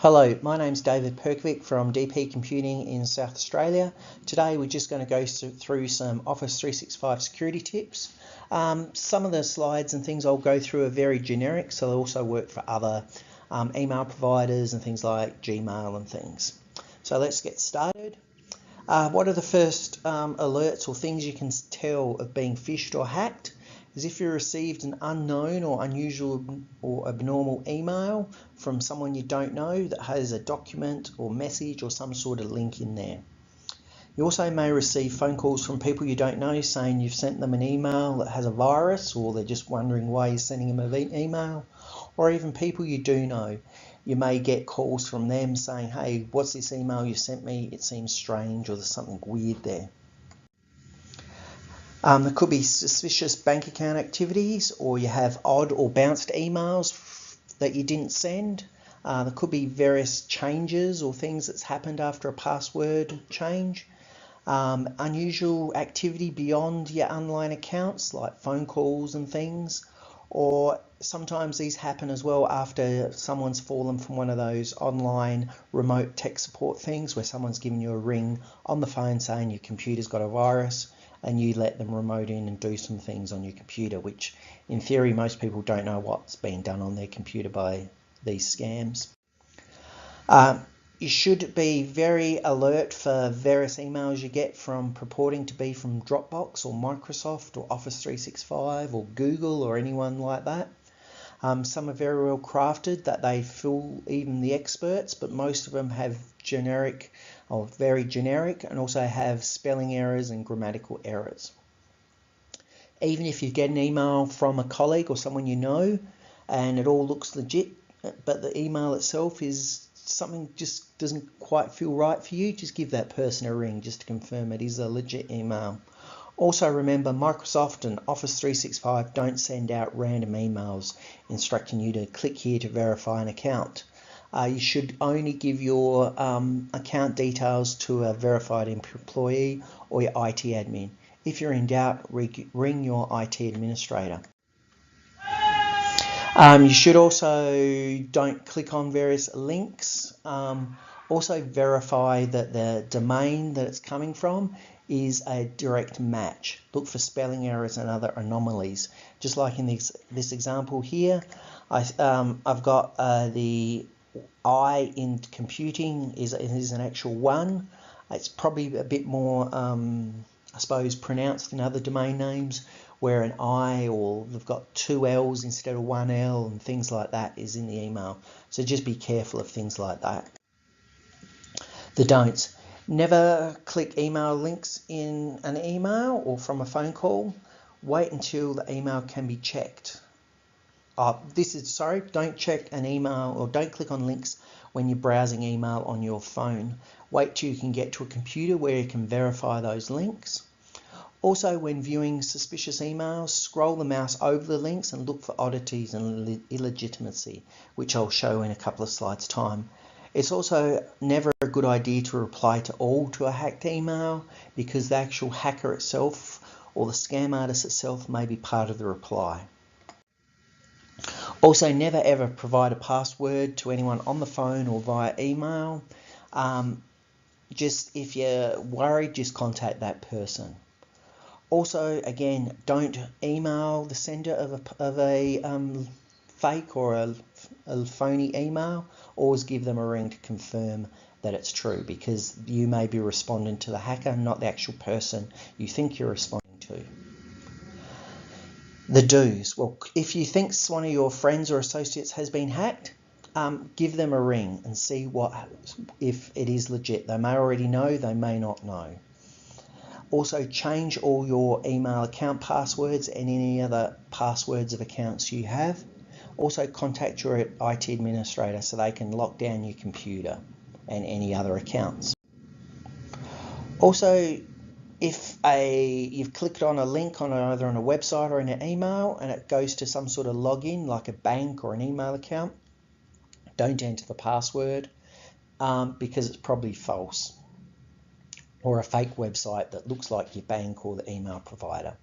Hello, my name's David Perkovic from DP Computing in South Australia. Today we're just going to go through some Office 365 security tips. Some of the slides and things I'll go through are very generic, so they also work for other email providers and things like Gmail and things. So let's get started. What are the first alerts or things you can tell of being phished or hacked? Is if you received an unknown or unusual or abnormal email from someone you don't know that has a document or message or some sort of link in there. You also may receive phone calls from people you don't know saying you've sent them an email that has a virus, or they're just wondering why you're sending them an email, or even people you do know. You may get calls from them saying, hey, what's this email you sent me? It seems strange, or there's something weird there. There could be suspicious bank account activities, or you have odd or bounced emails that you didn't send. There could be various changes or things that's happened after a password change. Unusual activity beyond your online accounts, like phone calls and things. Or sometimes these happen as well after someone's fallen from one of those online remote tech support things where someone's giving you a ring on the phone saying your computer's got a virus, and you let them remote in and do some things on your computer, which in theory most people don't know what's being done on their computer by these scams. You should be very alert for various emails you get from purporting to be from Dropbox or Microsoft or Office 365 or Google or anyone like that. Some are very well crafted that they fool even the experts, but most of them have generic or very generic, and also have spelling errors and grammatical errors. Even if you get an email from a colleague or someone you know and it all looks legit, but the email itself is something just doesn't quite feel right for you, just give that person a ring just to confirm it is a legit email. Also remember, Microsoft and Office 365 don't send out random emails instructing you to click here to verify an account. You should only give your account details to a verified employee or your IT admin. If you're in doubt, ring your IT administrator. You should also don't click on various links. Also verify that the domain that it's coming from is a direct match. Look for spelling errors and other anomalies. Just like in this example here, I've got the I in computing is an actual one. It's probably a bit more, I suppose, pronounced in other domain names, where an I, or they've got two L's instead of one L and things like that is in the email. So just be careful of things like that. The don'ts. Never click email links in an email or from a phone call. Wait until the email can be checked. Don't check an email or don't click on links when you're browsing email on your phone. Wait till you can get to a computer where you can verify those links. Also, when viewing suspicious emails, scroll the mouse over the links and look for oddities and illegitimacy, which I'll show in a couple of slides' time. It's also never a good idea to reply to all to a hacked email, because the actual hacker itself or the scam artist itself may be part of the reply. Also, never ever provide a password to anyone on the phone or via email. Just if you're worried, just contact that person. Also, again, don't email the sender of a fake or a phony email. Always give them a ring to confirm that it's true, because you may be responding to the hacker, not the actual person you think you're responding to. The do's. Well, if you think one of your friends or associates has been hacked, give them a ring and see if it is legit. They may already know, they may not know. Also, change all your email account passwords and any other passwords of accounts you have. Also, contact your IT administrator so they can lock down your computer and any other accounts. Also, if you've clicked on a link on either on a website or in an email and it goes to some sort of login like a bank or an email account, don't enter the password because it's probably false, or a fake website that looks like your bank or the email provider.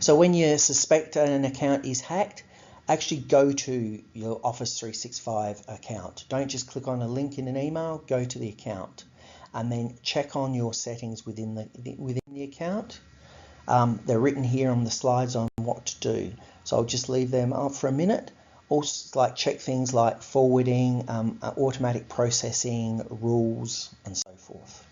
So when you suspect an account is hacked, actually go to your Office 365 account. Don't just click on a link in an email, go to the account and then check on your settings within the account. They're written here on the slides on what to do. So I'll just leave them up for a minute. Also, like check things like forwarding, automatic processing, rules, and so forth.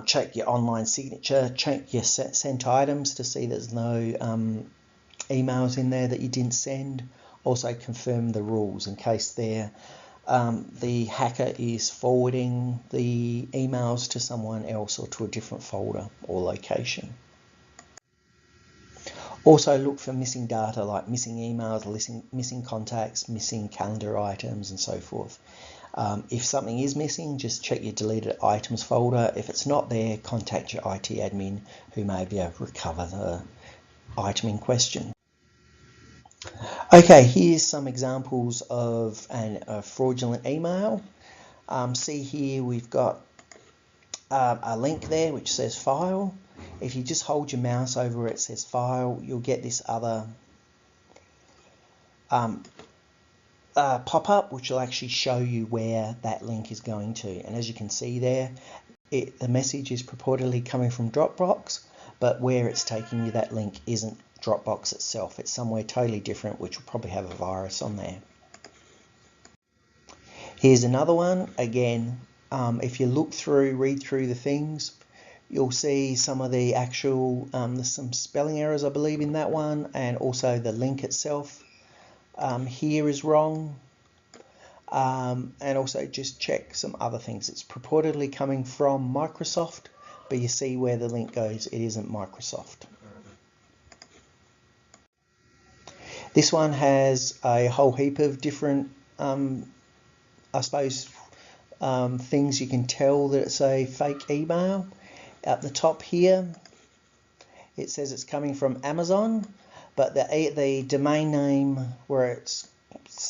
Check your online signature, check your sent items to see there's no emails in there that you didn't send. Also confirm the rules in case the hacker is forwarding the emails to someone else or to a different folder or location. Also look for missing data like missing emails, missing contacts, missing calendar items and so forth. If something is missing, just check your deleted items folder. If it's not there, contact your IT admin who may be able to recover the item in question. Okay, here's some examples of a fraudulent email. See here we've got a link there which says file. If you just hold your mouse over where it says file, you'll get this other pop-up which will actually show you where that link is going to. And as you can see there, the message is purportedly coming from Dropbox, but where it's taking you, that link isn't Dropbox itself. It's somewhere totally different, which will probably have a virus on there. Here's another one. Again, if you read through the things, you'll see some of the actual, there's some spelling errors, I believe, in that one, and also the link itself here is wrong. And also just check some other things. It's purportedly coming from Microsoft, but you see where the link goes, it isn't Microsoft. This one has a whole heap of different, I suppose, things you can tell that it's a fake email. At the top here, it says it's coming from Amazon, but the domain name where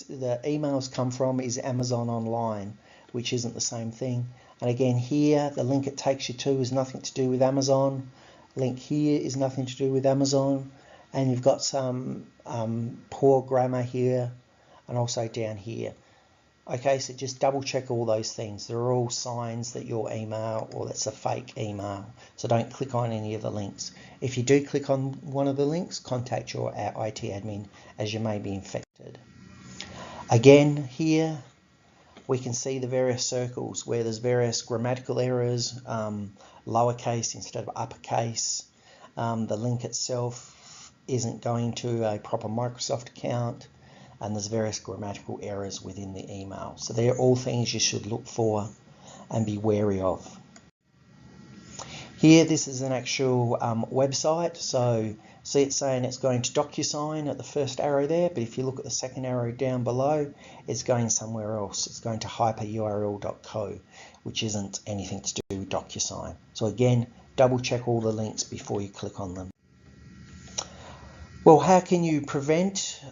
the emails come from is Amazon Online, which isn't the same thing. And again here, the link it takes you to is nothing to do with Amazon. Link here is nothing to do with Amazon. And you've got some poor grammar here and also down here. Okay, so just double check all those things. They're all signs that your email or that's a fake email. So don't click on any of the links. If you do click on one of the links, contact your IT admin as you may be infected. Again, here we can see the various circles where there's various grammatical errors, lowercase instead of uppercase. The link itself isn't going to a proper Microsoft account, and there's various grammatical errors within the email. So they're all things you should look for and be wary of. Here, this is an actual website. So see it's saying it's going to DocuSign at the first arrow there, but if you look at the second arrow down below, it's going somewhere else. It's going to hyperurl.co, which isn't anything to do with DocuSign. So again, double check all the links before you click on them. Well, how can you prevent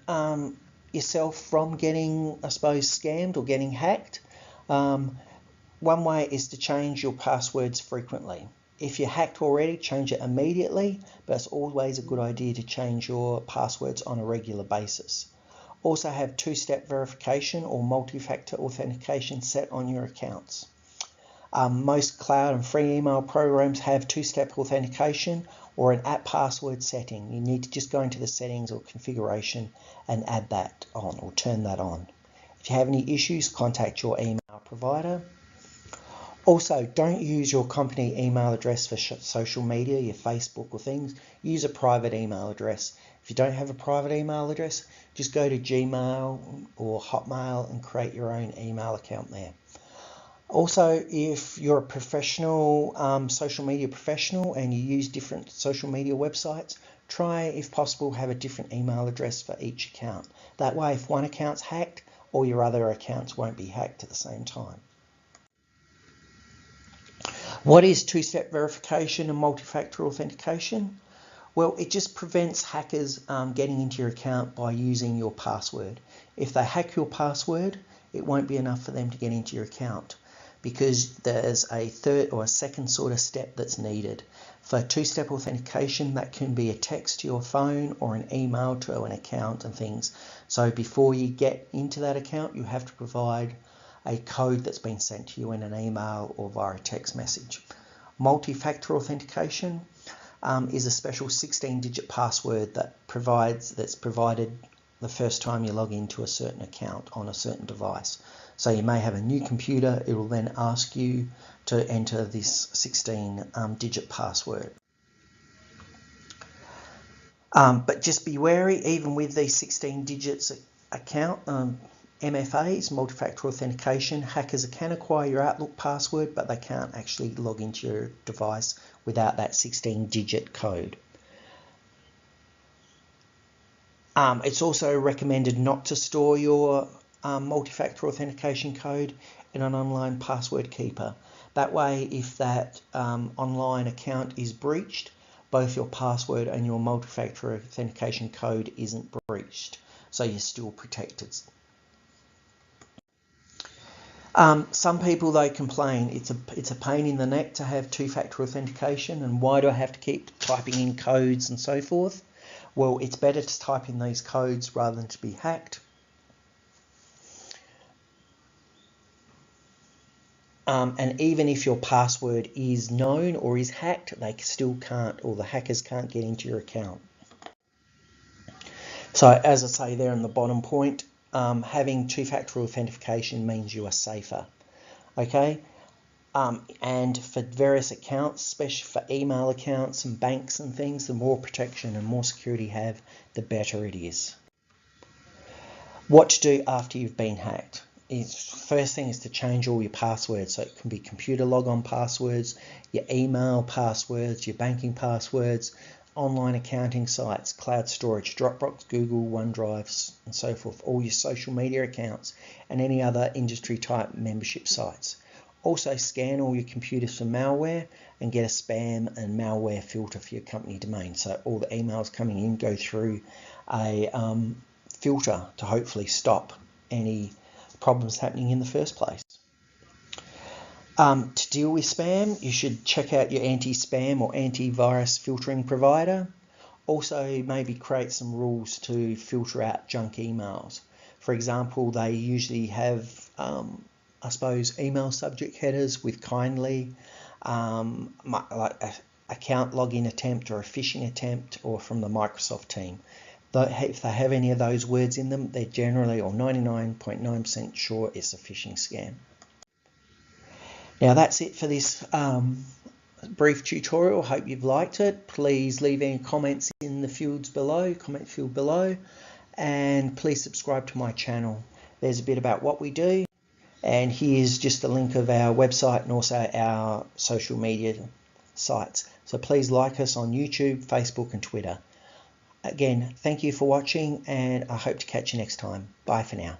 yourself from getting, I suppose, scammed or getting hacked? One way is to change your passwords frequently. If you're hacked already, change it immediately, but it's always a good idea to change your passwords on a regular basis. Also have two-step verification or multi-factor authentication set on your accounts. Most cloud and free email programs have two-step authentication or an app password setting. You need to just go into the settings or configuration and add that on or turn that on. If you have any issues, contact your email provider. Also, don't use your company email address for social media, your Facebook or things. Use a private email address. If you don't have a private email address, just go to Gmail or Hotmail and create your own email account there. Also, if you're a professional, social media professional, and you use different social media websites, try, if possible, have a different email address for each account. That way, if one account's hacked, all your other accounts won't be hacked at the same time. What is two-step verification and multi-factor authentication? Well, it just prevents hackers getting into your account by using your password. If they hack your password, it won't be enough for them to get into your account, because there's a third or a second sort of step that's needed. For two-step authentication, that can be a text to your phone or an email to an account and things. So before you get into that account, you have to provide a code that's been sent to you in an email or via a text message. Multi-factor authentication is a special 16-digit password that's provided the first time you log into a certain account on a certain device. So you may have a new computer, it will then ask you to enter this 16-digit password. But just be wary, even with these 16 digits account, MFAs, multi-factor authentication, hackers can acquire your Outlook password, but they can't actually log into your device without that 16-digit code. It's also recommended not to store your multi-factor authentication code in an online password keeper. That way, if that online account is breached, both your password and your multi-factor authentication code isn't breached, so you're still protected. Some people, they complain it's a pain in the neck to have two-factor authentication, and why do I have to keep typing in codes and so forth? Well, it's better to type in these codes rather than to be hacked. And even if your password is known or is hacked, they still can't, or the hackers can't get into your account. So as I say there in the bottom point, having two-factor authentication means you are safer. Okay? And for various accounts, especially for email accounts and banks and things, the more protection and more security you have, the better it is. What to do after you've been hacked? First thing is to change all your passwords. So it can be computer logon passwords, your email passwords, your banking passwords, online accounting sites, cloud storage, Dropbox, Google, OneDrive, and so forth, all your social media accounts, and any other industry type membership sites. Also scan all your computers for malware and get a spam and malware filter for your company domain. So all the emails coming in go through a filter to hopefully stop any problems happening in the first place. To deal with spam, you should check out your anti-spam or antivirus filtering provider. Also, maybe create some rules to filter out junk emails. For example, they usually have, I suppose, email subject headers with kindly, like an account login attempt or a phishing attempt, or from the Microsoft team. If they have any of those words in them, they're generally, or 99.9% sure, it's a phishing scam. Now that's it for this brief tutorial. Hope you've liked it. Please leave any comments in the comment field below, and please subscribe to my channel. There's a bit about what we do, and here's just a link of our website and also our social media sites. So please like us on YouTube, Facebook and Twitter. Again, thank you for watching, and I hope to catch you next time. Bye for now.